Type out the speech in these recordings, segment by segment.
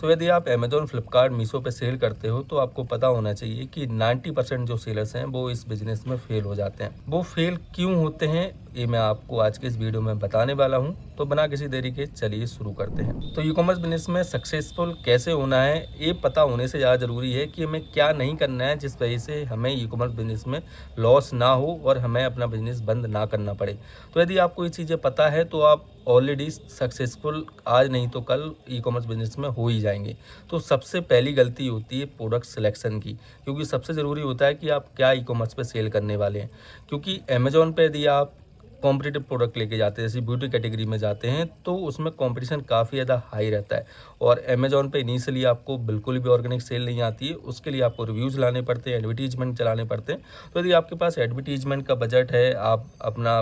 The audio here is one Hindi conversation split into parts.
सो यदि आप अमेज़ॉन, फ्लिपकार्ट, मीशो पे सेल करते हो तो आपको पता होना चाहिए कि 90% जो सेलर्स हैं वो इस बिज़नेस में फ़ेल हो जाते हैं। वो फ़ेल क्यों होते हैं ये मैं आपको आज के इस वीडियो में बताने वाला हूँ। तो बिना किसी देरी के चलिए शुरू करते हैं। तो ई-कॉमर्स बिज़नेस में सक्सेसफुल कैसे होना है ये पता होने से ज़्यादा ज़रूरी है कि हमें क्या नहीं करना है जिस वजह से हमें ई-कॉमर्स बिज़नेस में लॉस ना हो और हमें अपना बिज़नेस बंद ना करना पड़े। तो यदि आपको ये चीज़ें पता है तो आप ऑलरेडी सक्सेसफुल आज नहीं तो कल ई-कॉमर्स बिज़नेस में हो ही जाएंगे। तो सबसे पहली गलती होती है प्रोडक्ट सिलेक्शन की, क्योंकि सबसे ज़रूरी होता है कि आप क्या ई-कॉमर्स पे सेल करने वाले हैं। क्योंकि अमेज़ॉन पे यदि आप कॉम्पिटिटिव प्रोडक्ट लेके जाते हैं, जैसे ब्यूटी कैटेगरी में जाते हैं, तो उसमें कंपटीशन काफ़ी ज़्यादा हाई रहता है। और अमेज़ॉन पे इनिशियली आपको बिल्कुल भी ऑर्गेनिक सेल नहीं आती है, उसके लिए आपको रिव्यूज़ लाने पड़ते हैं, एडवर्टीजमेंट चलाने पड़ते हैं। तो यदि आपके पास एडवर्टीजमेंट का बजट है, आप अपना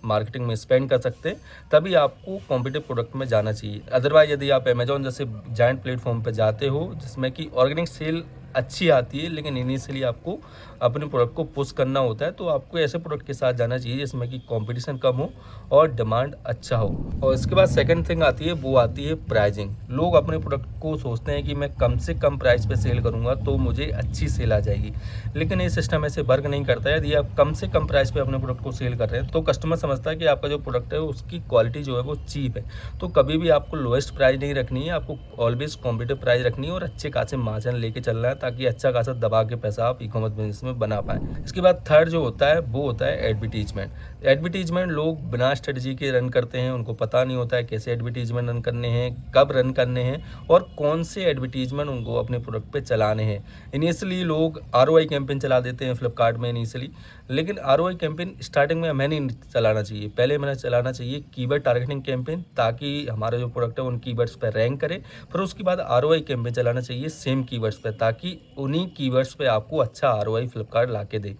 मार्केटिंग में स्पेंड कर सकते हैं, तभी आपको कॉम्पिटिटिव प्रोडक्ट में जाना चाहिए। अदरवाइज़ यदि आप अमेज़ॉन जैसे जायंट प्लेटफॉर्म पे जाते हो जिसमें कि ऑर्गेनिक सेल अच्छी आती है, लेकिन इनिशियली आपको अपने प्रोडक्ट को पुश करना होता है, तो आपको ऐसे प्रोडक्ट के साथ जाना चाहिए जिसमें कि कंपटीशन कम हो और डिमांड अच्छा हो। और इसके बाद सेकंड थिंग आती है, वो आती है प्राइसिंग। लोग अपने प्रोडक्ट को सोचते हैं कि मैं कम से कम प्राइस पे सेल करूंगा तो मुझे अच्छी सेल आ जाएगी, लेकिन ये सिस्टम ऐसे वर्क नहीं करता है। यदि आप कम से कम प्राइस पे अपने प्रोडक्ट को सेल कर रहे हैं तो कस्टमर समझता है कि आपका जो प्रोडक्ट है उसकी क्वालिटी जो है वो चीप है। तो कभी भी आपको लोएस्ट प्राइस नहीं रखनी है, आपको ऑलवेज कॉम्पिटिटिव प्राइस रखनी है और अच्छे खासे मार्जिन लेके चलना है, ताकि अच्छा खासा दबा के पैसा आप ई-कॉमर्स बिजनेस में बना पाएँ। इसके बाद थर्ड जो होता है वो होता है एडवर्टीजमेंट। एडवर्टीजमेंट लोग बिना स्ट्रेटजी के रन करते हैं, उनको पता नहीं होता है कैसे एडवर्टीजमेंट रन करने हैं, कब रन करने हैं और कौन से एडवर्टीजमेंट उनको अपने प्रोडक्ट पे चलाने हैं। इनिशियली लोग आरओआई कैंपेन चला देते हैं फ्लिपकार्ट में इनिशियली, लेकिन आरओआई कैंपेन स्टार्टिंग में हमें नहीं चलाना चाहिए। पहले हमें चलाना चाहिए कीवर्ड टारगेटिंग कैंपेन, ताकि हमारा जो प्रोडक्ट है उन कीवर्ड्स पर रैंक करे। फिर उसके बाद आरओआई कैंपेन चलाना चाहिए सेम कीवर्ड्स पर, ताकि उन्हीं कीवर्ड्स पे आपको अच्छा आरओआई फ्लिपकार्ट ला के दे।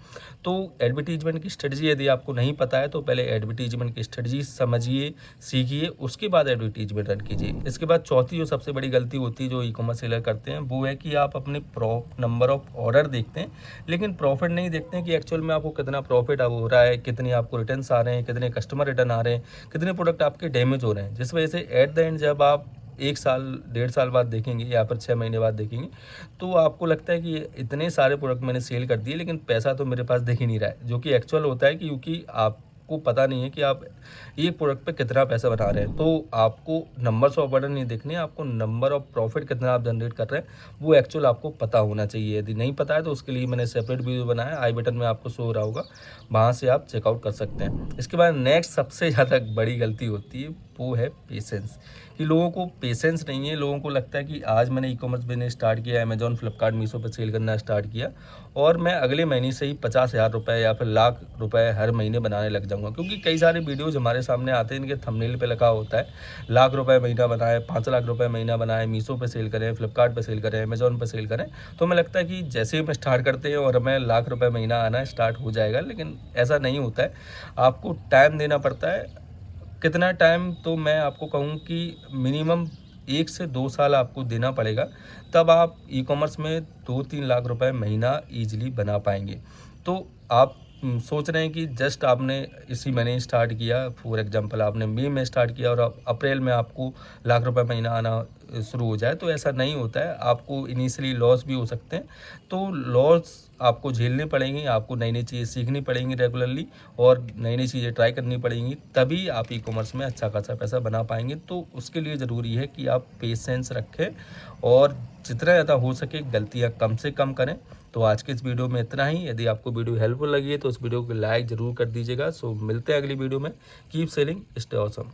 तो एडवर्टीजमेंट की स्ट्रेटजी यदि आपको नहीं पता है तो पहले एडवर्टीजमेंट की स्ट्रेटजी समझिए, सीखिए, उसके बाद एडवर्टीजमेंट रन कीजिए। इसके बाद चौथी जो सबसे बड़ी गलती होती है जो ई-कॉमर्स सेलर करते हैं वो है कि आप अपने नंबर ऑफ ऑर्डर देखते हैं, लेकिन प्रॉफिट नहीं देखते हैं कि एक्चुअल में आपको कितना प्रॉफिट हो रहा है, कितने आपको रिटर्न्स आ रहे हैं, कितने कस्टमर रिटर्न आ रहे हैं, कितने प्रोडक्ट आपके डैमेज हो रहे हैं। जिस वजह से एट द एंड जब आप 1 साल, 1.5 साल बाद देखेंगे या फिर 6 महीने बाद देखेंगे तो आपको लगता है कि इतने सारे प्रोडक्ट मैंने सेल कर दिए लेकिन पैसा तो मेरे पास दिख ही नहीं रहा है, जो कि एक्चुअल होता है क्योंकि आपको पता नहीं है कि आप एक प्रोडक्ट पे कितना पैसा बना रहे हैं। तो आपको नंबर्स ऑफ ऑर्डर नहीं देखने, आपको नंबर ऑफ प्रॉफिट कितना आप जनरेट कर रहे हैं वो एक्चुअल आपको पता होना चाहिए। यदि नहीं पता है तो उसके लिए मैंने सेपरेट वीडियो बनाया, आई बटन में आपको शो हो रहा होगा, वहाँ से आप चेकआउट कर सकते हैं। इसके बाद नेक्स्ट सबसे ज़्यादा बड़ी गलती होती है वो है पेशेंस। कि लोगों को पेशेंस नहीं है। लोगों को लगता है कि आज मैंने ई-कॉमर्स बिजनेस स्टार्ट किया, अमेज़ॉन, फ्लिपकार्ट, मीशो पर सेल करना स्टार्ट किया और मैं अगले महीने से ही 50,000 रुपये या फिर लाख रुपए हर महीने बनाने लग जाऊंगा। क्योंकि कई सारे वीडियोज़ हमारे सामने आते हैं, इनके थंबनेल पे लिखा होता है लाख रुपए महीना बनाए, 5 लाख रुपए महीना बनाए, मीशो पे सेल करें, फ्लिपकार्ट पे सेल करें, अमेज़ॉन पे सेल करें। तो हमें लगता है कि जैसे ही हम स्टार्ट करते हैं और हमें लाख रुपए महीना आना स्टार्ट हो जाएगा, लेकिन ऐसा नहीं होता है। आपको टाइम देना पड़ता है। कितना टाइम, तो मैं आपको कहूँ कि मिनिमम 1 से 2 साल आपको देना पड़ेगा, तब आप ई-कॉमर्स में 2-3 लाख रुपए महीना ईज़िली बना पाएँगे। तो आप सोच रहे हैं कि जस्ट आपने इसी महीने स्टार्ट किया, फॉर एग्जांपल आपने मई में स्टार्ट किया और अप्रैल में आपको लाख रुपए महीना आना शुरू हो जाए, तो ऐसा नहीं होता है। आपको इनिशियली लॉस भी हो सकते हैं, तो लॉस आपको झेलने पड़ेंगे, आपको नई-नई चीज़ें सीखनी पड़ेंगी रेगुलरली और नई-नई चीज़ें ट्राई करनी पड़ेंगी, तभी आप ई-कॉमर्स में अच्छा खासा पैसा बना पाएँगे। तो उसके लिए ज़रूरी है कि आप पेशेंस रखें और जितना ज़्यादा हो सके गलतियाँ कम से कम करें। तो आज के इस वीडियो में इतना ही। यदि आपको वीडियो हेल्पफुल लगी है तो इस वीडियो को लाइक ज़रूर कर दीजिएगा। सो मिलते हैं अगली वीडियो में। Keep selling, stay awesome.